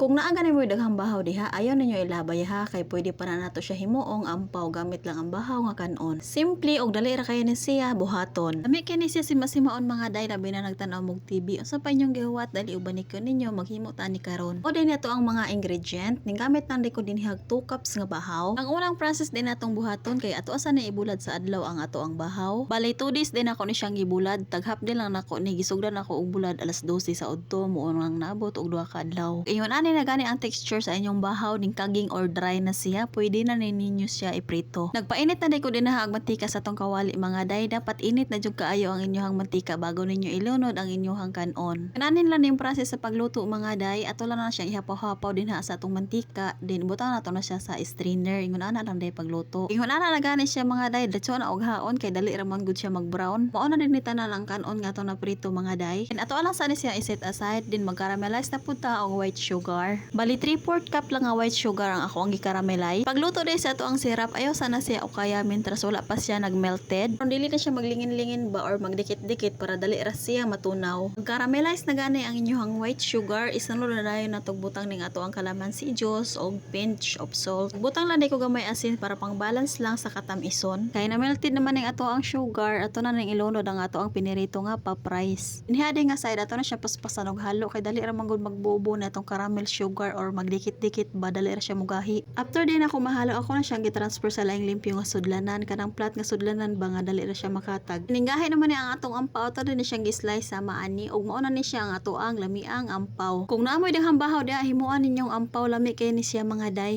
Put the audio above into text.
Kung naa gani mo daghang bahaw diha, ayaw ninyo ilabay ha kay pwede pa na nato siya himuong ampaw gamit lang ang bahaw nga kanon. Simple og dali ra kay ni siya buhaton. Lami kini siya simasimaon mga day labi na nagtan-aw mog TV. Unsa pa inyong gihuwat dali ubanikon ninyo maghimo ta ni karon. O din nato ang mga ingredient ning gamit nang ko din hag 2 cups nga bahaw. Ang unang process din natong buhaton kay ato asa ni ibulad sa adlaw ang ato ang bahaw. Balay 2 days din ako ni siyang gibulad. Taghap din lang nako ni gisugdan ako og bulad alas 12 sa udto mo nang naabot og 2 ka adlaw. Ingon ani na gani ang texture sa inyong bahaw ning kaging or dry na siya, pwede na ninyo siya iprito. Nagpainit na ko din na ang mantika sa tong kawali mga day, dapat init na jud kaayo ang inyong mantika bago ninyo ilunod ang inyong kanon. Kananin lang yung process sa pagluto mga day, ato lang na siya ihapaw-hapaw din ha sa atong mantika, din butang nato na siya sa strainer. Ingon ana lang day pagluto. Ingon ana na gani siya mga day, datso na og haon kay dali ra man gud siya mag-brown. Mao na din ni tanan ang kanon nga to na prito mga day. And ato lang sa ni siya i-set aside din mag-caramelize na punta og white sugar. Bali 3/4 cup lang nga white sugar ang ako ang gi-caramelize. Pagluto din sa ato ang syrup, ayaw sana siya o kaya mintras wala pa siya nag-melted. Kung dili na siya maglingin-lingin ba or magdikit-dikit para dali ra siya matunaw. Mag-caramelize na gani ang inyong white sugar, isunod na dayon natog butang ning ato ang calamansi juice og pinch of salt. Butang lang ko gamay asin para pang balance lang sa katamison. Kay na melted naman ning ato ang sugar, ato na ning ilunod ang ato ang pinirito nga pa-price. Inihadi nga side ato na siya paspasan og halo kay dali ra man gud magbubo na itong caramel sugar or magdikit-dikit ba dali ra siya mugahi. After din ako mahalo, ako na siyang gi-transfer sa laing limpyo nga sudlanan, kanang plat nga sudlanan ba nga dali ra siya makatag. Ninggahi naman ni ang atong ampaw, ato din ni siyang gi-slice sama ani og mao na ni siya ang ato ang lamiang ampaw. Kung naamoy daghang bahaw diha himuan ninyong ampaw lami kay ni siya mga day.